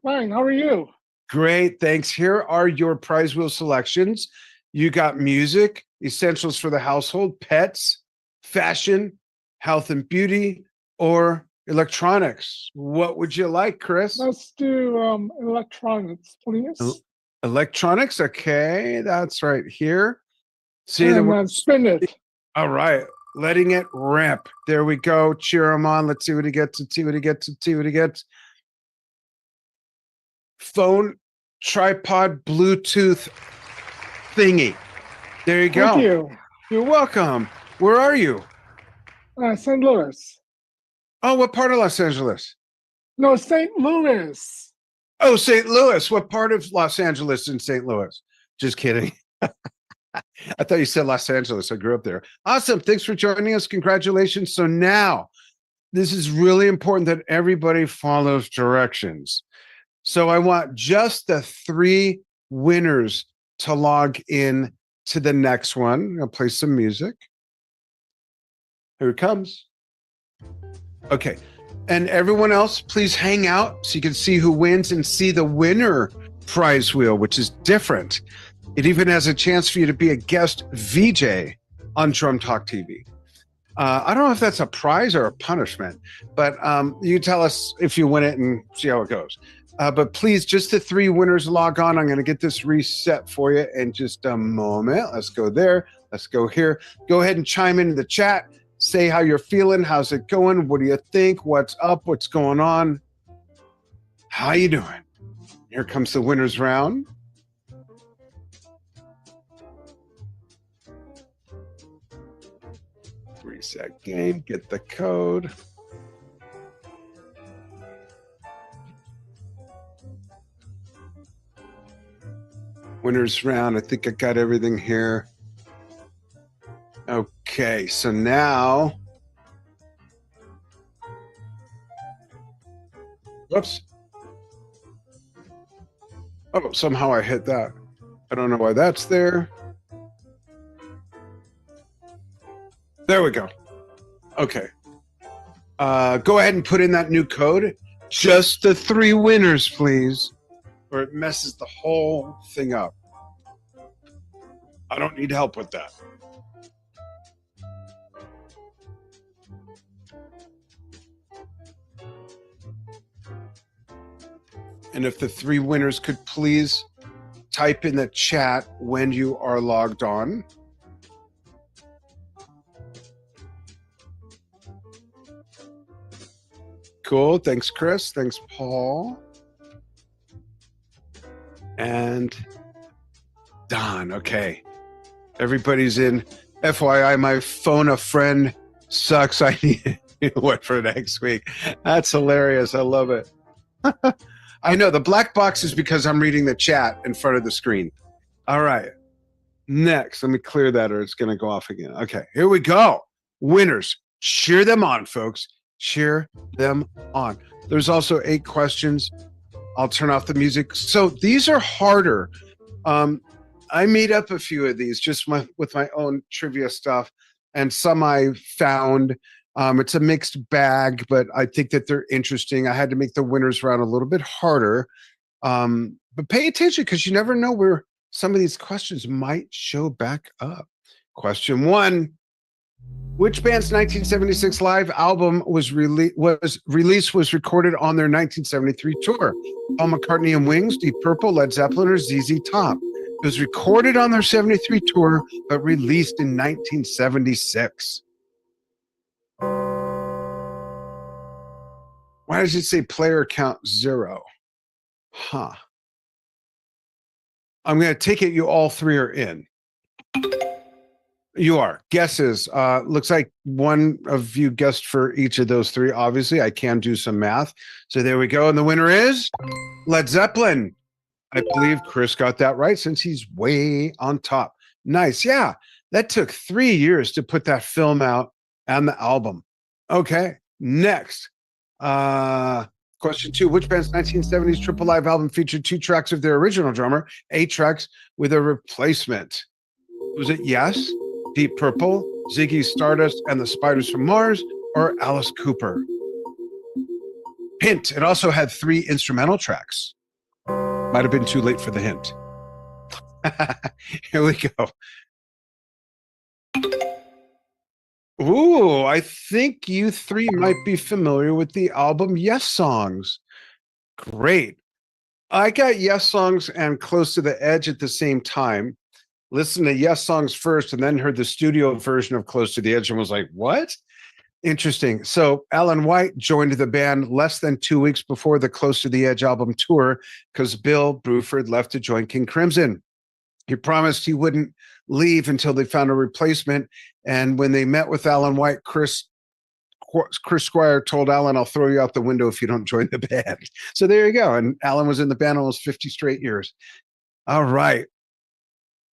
F: Fine. How are you?
A: Great, thanks. Here are your prize wheel selections. You got music, essentials for the household, pets, fashion, health and beauty, or electronics. What would you like, Chris?
F: Let's do electronics, please.
A: Electronics, okay, that's right here. See
F: and
A: the
F: spin it.
A: all right, letting it rip. There we go. Cheer him on. Let's see what he gets. Let's see what he gets. Let's see what he gets. Phone, tripod, Bluetooth thingy. There you go.
F: Thank you.
A: You're welcome. Where are you?
F: St. Louis.
A: Oh, what part of Los Angeles?
F: No, St. Louis.
A: Oh, St. Louis. What part of Los Angeles in St. Louis? Just kidding. I thought you said Los Angeles. I grew up there. Awesome. Thanks for joining us. Congratulations. So now, this is really important that everybody follows directions. So I want just the 3 winners to log in to the next one. I'll play some music. Here it comes. Okay. And everyone else, please hang out so you can see who wins and see the winner prize wheel, which is different. It even has a chance for you to be a guest VJ on Drum Talk TV. I don't know if that's a prize or a punishment, but you tell us if you win it and see how it goes. But please, just the 3 winners log on. I'm going to get this reset for you in just a moment. Let's go there. Let's go here. Go ahead and chime into the chat. Say how you're feeling. How's it going? What do you think? What's up? What's going on? How you doing? Here comes the winners round. Reset game. Get the code. Winners round. I think I got everything here. Okay, so now, whoops. Oh, somehow I hit that. I don't know why that's there. There we go. Okay. Go ahead and put in that new code. Just the 3 winners, please, or it messes the whole thing up. I don't need help with that. And if the 3 winners could please type in the chat when you are logged on. Cool. Thanks, Chris. Thanks, Paul. And Don. Okay. Everybody's in. FYI, my phone a friend sucks. I need one for next week. That's hilarious. I love it. I know the black box is because I'm reading the chat in front of the screen. All right. Next, let me clear that or it's going to go off again. Okay, here we go. Winners. Cheer them on, folks. Cheer them on. There's also 8 questions. I'll turn off the music. So these are harder. I made up a few of these just with my own trivia stuff, and some I found. It's a mixed bag, but I think that they're interesting. I had to make the winners round a little bit harder. But pay attention because you never know where some of these questions might show back up. Question 1. Which band's 1976 live album was recorded on their 1973 tour? Paul McCartney and Wings, Deep Purple, Led Zeppelin, or ZZ Top? It was recorded on their 73 tour, but released in 1976. Why does it say player count 0? Huh. I'm going to take it you all 3 are in. You are. Guesses. Looks like one of you guessed for each of those 3. Obviously, I can do some math. So there we go. And the winner is Led Zeppelin. I believe Chris got that right since he's way on top. Nice. Yeah. That took 3 years to put that film out and the album. Okay. Next. Question 2. Which band's 1970s Triple Live album featured 2 tracks of their original drummer, 8 tracks with a replacement? Was it Yes, Deep Purple, Ziggy Stardust and the Spiders from Mars, or Alice Cooper? Hint, it also had 3 instrumental tracks. Might have been too late for the hint. Here we go. Ooh, I think you 3 might be familiar with the album Yes Songs. Great. I got Yes Songs and Close to the Edge at the same time. Listened to Yes Songs first and then heard the studio version of Close to the Edge and was like, what? Interesting. So Alan White joined the band less than 2 weeks before the Close to the Edge album tour because Bill Bruford left to join King Crimson. He promised he wouldn't leave until they found a replacement. And when they met with Alan White, Chris Squire told Alan, I'll throw you out the window if you don't join the band. So there you go. And Alan was in the band almost 50 straight years. All right.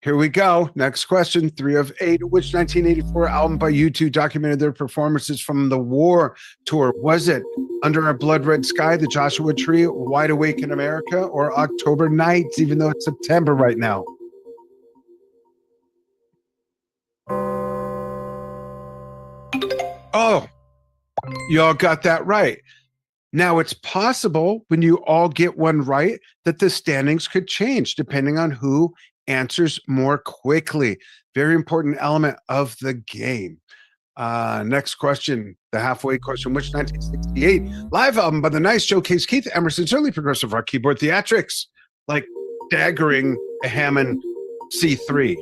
A: Here we go. Next question, 3 of 8. Which 1984 album by U2 documented their performances from the War tour? Was it Under a Blood Red Sky, The Joshua Tree, Wide Awake in America, or October Nights, even though it's September right now? Oh, y'all got that right. Now, it's possible when you all get one right that the standings could change depending on who answers more quickly. Very important element of the game. Next question, the halfway question. Which 1968 live album by the Nice showcased Keith Emerson's early progressive rock keyboard theatrics, like daggering a Hammond C3?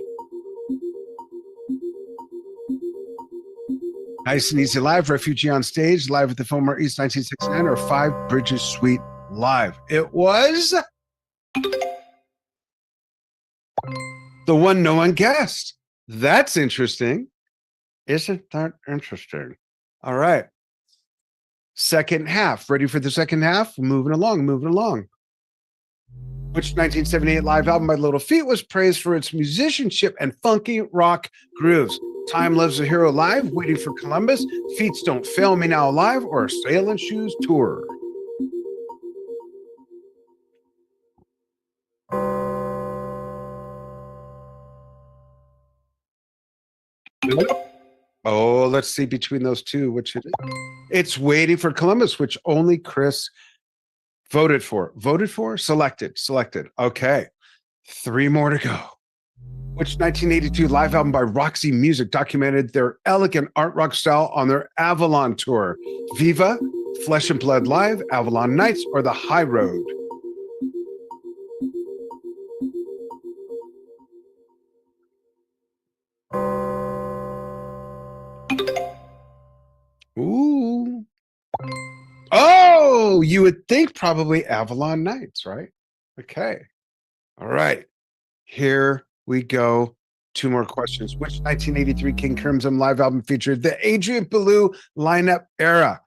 A: Nice and Easy Live, Refugee on Stage, Live at the Fillmore East 1969, or 5 Bridges Suite Live? It was the one no one guessed. That's interesting. Isn't that interesting? All right. Second half. Ready for the second half? Moving along. Which 1978 live album by Little Feat was praised for its musicianship and funky rock grooves? Time Lives a Hero Live, Waiting for Columbus, Feats Don't Fail Me Now Live, or Sail and Shoes Tour? Oh, let's see between those 2 which it is. It's Waiting for Columbus, which only Chris voted for. Selected. Okay. 3 more to go. Which 1982 live album by Roxy Music documented their elegant art rock style on their Avalon tour? Viva, Flesh and Blood Live, Avalon Nights, or The High Road? Ooh. Oh, you would think probably Avalon Nights, right? Okay. All right. Here we go. 2 more questions. Which 1983 King Crimson live album featured the Adrian Belew lineup era?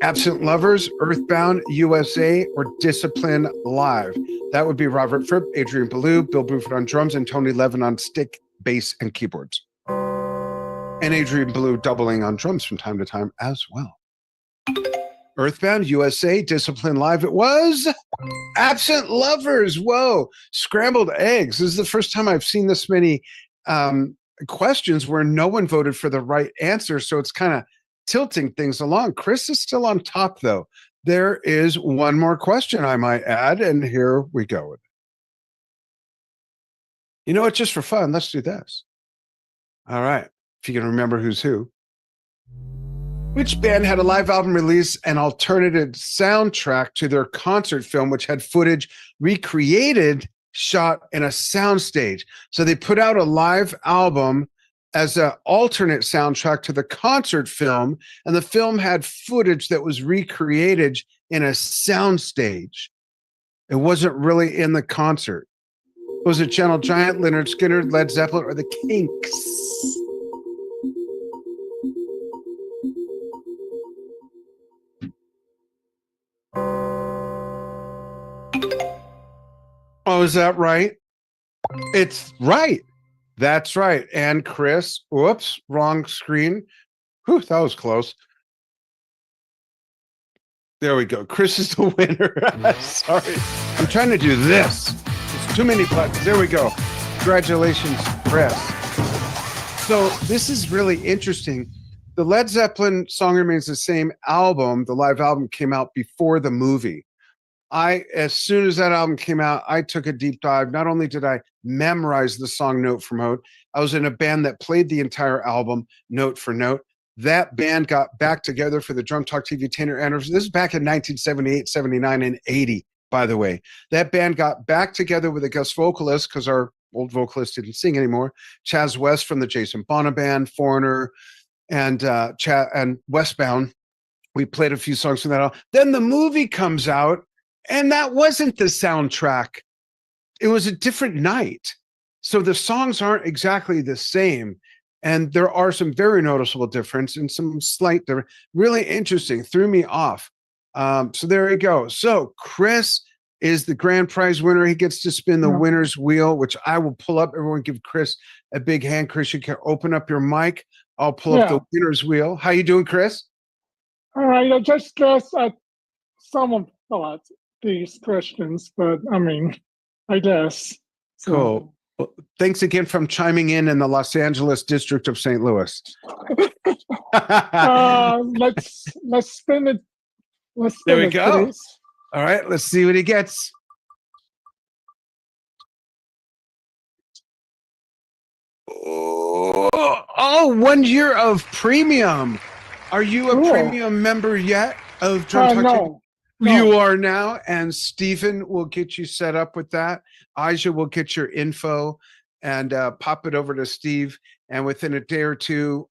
A: Absent Lovers, Earthbound, USA, or Discipline Live. That would be Robert Fripp, Adrian Ballou, Bill Bruford on drums, and Tony Levin on stick, bass, and keyboards. And Adrian Ballou doubling on drums from time to time as well. Earthbound, USA, Discipline Live. It was Absent Lovers. Whoa, scrambled eggs. This is the first time I've seen this many questions where no one voted for the right answer. So it's kind of tilting things along. Chris is still on top, though. There is one more question I might add, and here we go with it. You know what? Just for fun, let's do this. All right. If you can remember who's who. Which band had a live album release and alternative soundtrack to their concert film, which had footage recreated, shot in a soundstage? So they put out a live album as an alternate soundtrack to the concert film, and the film had footage that was recreated in a soundstage. It wasn't really in the concert. Was it Gentle Giant, Lynyrd Skynyrd, Led Zeppelin, or the Kinks? Oh, is that right? It's right. That's right. And Chris, whoops, wrong screen. Whew, that was close. There we go. Chris is the winner. Sorry. I'm trying to do this. It's too many buttons. There we go. Congratulations, Chris. So this is really interesting. The Led Zeppelin Song Remains the Same album, the live album, came out before the movie. As soon as that album came out, I took a deep dive. Not only did I memorize the song note for note, I was in a band that played the entire album note for note. That band got back together for the Drum Talk TV 10-year anniversary. This is back in 1978, 79, and 80, by the way. That band got back together with a guest vocalist because our old vocalist didn't sing anymore, Chaz West from the Jason Bonham Band, Foreigner, and Westbound. We played a few songs from that album. Then the movie comes out, and that wasn't the soundtrack. It was a different night. So the songs aren't exactly the same. And there are some very noticeable difference and some slight difference. Really interesting. Threw me off. So there you go. So Chris is the grand prize winner. He gets to spin the winner's wheel, which I will pull up. Everyone give Chris a big hand. Chris, you can open up your mic. I'll pull up the winner's wheel. How you doing, Chris?
F: All right, I just guessed at some of these questions, but I mean, I guess. So.
A: Cool. Well, thanks again from chiming in the Los Angeles district of St. Louis.
F: Let's spin it.
A: There we go. Please. All right, let's see what he gets. Oh, 1 year of premium. Are you a premium member yet of Drum Talk?
F: No.
A: You are now, and Stephen will get you set up with that. Aja will get your info and pop it over to Steve. And within a day or two,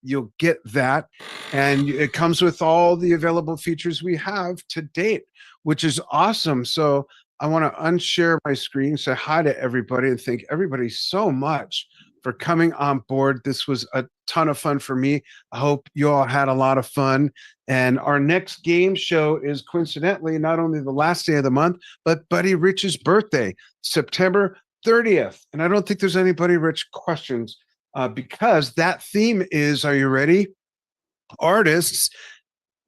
A: you'll get that. And it comes with all the available features we have to date, which is awesome. So I want to unshare my screen, say hi to everybody, and thank everybody so much for coming on board. This was a ton of fun for me. I hope you all had a lot of fun. And our next game show is coincidentally not only the last day of the month, but Buddy Rich's birthday, September 30th. And I don't think there's any Buddy Rich questions because that theme is, are you ready? Artists,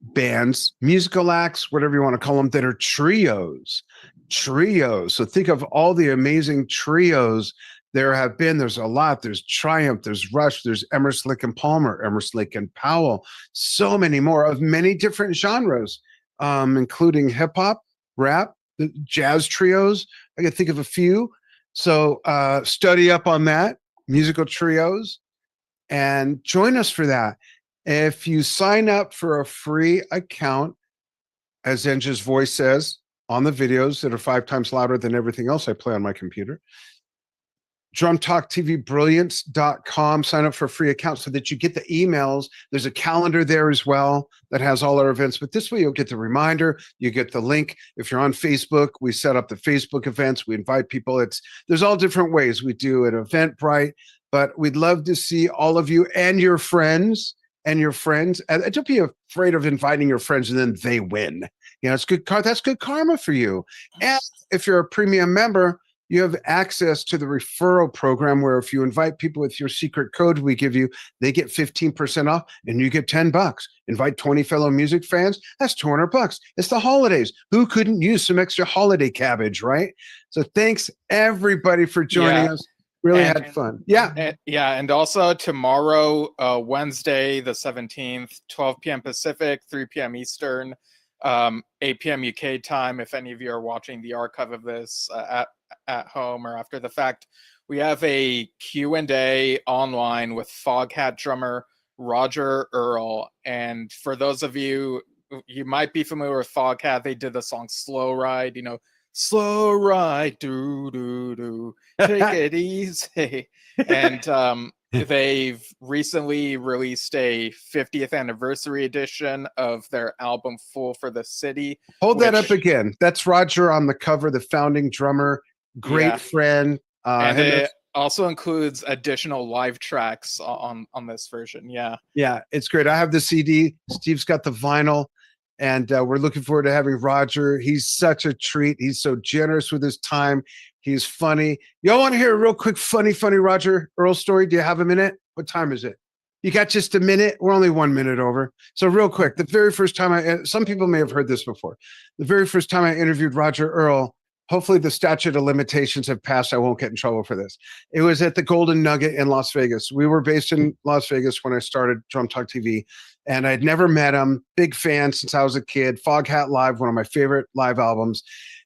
A: bands, musical acts, whatever you want to call them, that are trios. So think of all the amazing trios there have been. There's a lot. There's Triumph, there's Rush, there's Emerson, Lake and Palmer, Emerson, Lake and Powell, so many more of many different genres, including hip hop, rap, jazz trios. I can think of a few. So study up on that, musical trios, and join us for that. If you sign up for a free account, as Enja's voice says on the videos that are 5 times louder than everything else I play on my computer, drumtalktvbrilliance.com. Sign up for a free account so that you get the emails. There's a calendar there as well that has all our events, but this way you'll get the reminder, you get the link. If you're on Facebook, we set up the Facebook events, we invite people. There's all different ways we do an Eventbrite, but we'd love to see all of you and your friends and your friends. And don't be afraid of inviting your friends and then they win. It's good. That's good karma for you. And if you're a premium member, you have access to the referral program where if you invite people with your secret code we give you, they get 15% off and you get $10. Invite 20 fellow music fans, that's $200. It's the holidays. Who couldn't use some extra holiday cabbage, right? So thanks everybody for joining us. Really had fun. Yeah.
G: And also tomorrow, Wednesday, the 17th, 12 p.m. Pacific, 3 p.m. Eastern, 8 p.m. UK time. If any of you are watching the archive of this at home or after the fact, we have a Q&A online with Foghat drummer Roger Earl. And for those of you might be familiar with Foghat, they did the song Slow Ride, slow ride, do do do, take it easy. And they've recently released a 50th anniversary edition of their album Fool for the City.
A: Hold that up again. That's Roger on the cover, the founding drummer, great friend.
G: And it also includes additional live tracks on this version. Yeah,
A: it's great. I have the CD. Steve's got the vinyl. And we're looking forward to having Roger. He's such a treat. He's so generous with his time. He's funny. Y'all want to hear a real quick, funny Roger Earl story? Do you have a minute? What time is it? You got just a minute? We're only 1 minute over. So real quick, the very first time some people may have heard this before. The very first time I interviewed Roger Earl, hopefully the statute of limitations have passed. I won't get in trouble for this. It was at the Golden Nugget in Las Vegas. We were based in Las Vegas when I started Drum Talk TV. And I'd never met him. Big fan since I was a kid. Foghat Live, one of my favorite live albums.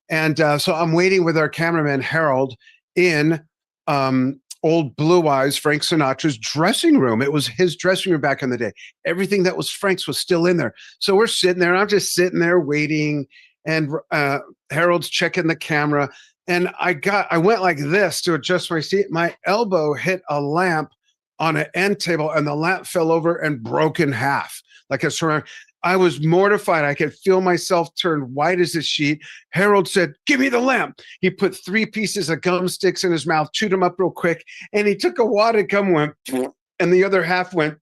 A: And so I'm waiting with our cameraman, Harold, in old Blue Eyes, Frank Sinatra's dressing room. It was his dressing room back in the day. Everything that was Frank's was still in there. So we're sitting there, and I'm just sitting there waiting. And Harold's checking the camera. And I went like this to adjust my seat. My elbow hit a lamp on an end table, and the lamp fell over and broke in half. I was mortified. I could feel myself turn white as a sheet. Harold said, "Give me the lamp." He put 3 pieces of gum sticks in his mouth, chewed them up real quick, and he took a wad of gum, went, and the other half went,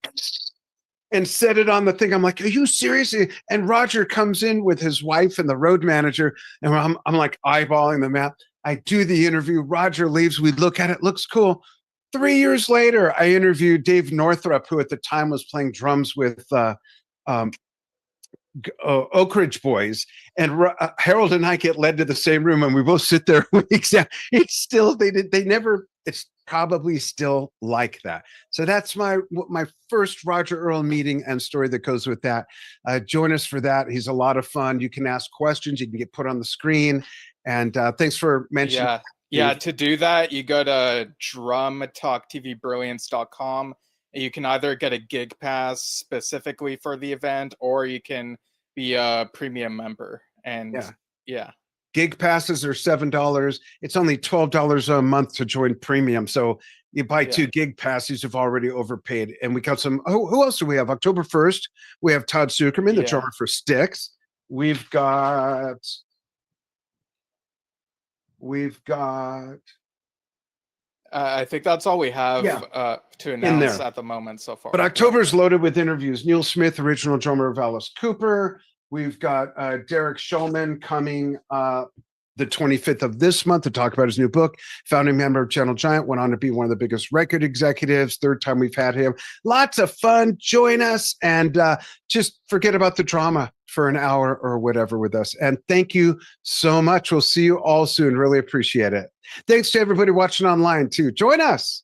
A: and set it on the thing. I'm like, "Are you serious?" And Roger comes in with his wife and the road manager, and I'm like eyeballing the map. I do the interview. Roger leaves. We look at it. Looks cool. 3 years later, I interviewed Dave Northrup, who at the time was playing drums with Oak Ridge Boys, and Harold and I get led to the same room, and we both sit there. It's still it's probably still like that. So that's my first Roger Earl meeting and story that goes with that. Join us for that. He's a lot of fun. You can ask questions. You can get put on the screen. And thanks for mentioning.
G: Yeah, to do that, you go to drumtalktvbrilliance.com. You can either get a gig pass specifically for the event, or you can be a premium member. And
A: gig passes are $7. It's only $12 a month to join premium. So you buy 2 gig passes, you've already overpaid. And we got some. Who else do we have? October 1st, we have Todd Zuckerman, the drummer for Styx. We've got.
G: I think that's all we have to announce at the moment so far.
A: But October's loaded with interviews. Neil Smith, original drummer of Alice Cooper. We've got Derek Shulman coming the 25th of this month to talk about his new book. Founding member of Gentle Giant, went on to be one of the biggest record executives. 3rd time we've had him. Lots of fun. Join us and just forget about the drama for an hour or whatever with us. And thank you so much. We'll see you all soon. Really appreciate it. Thanks to everybody watching online too. Join us.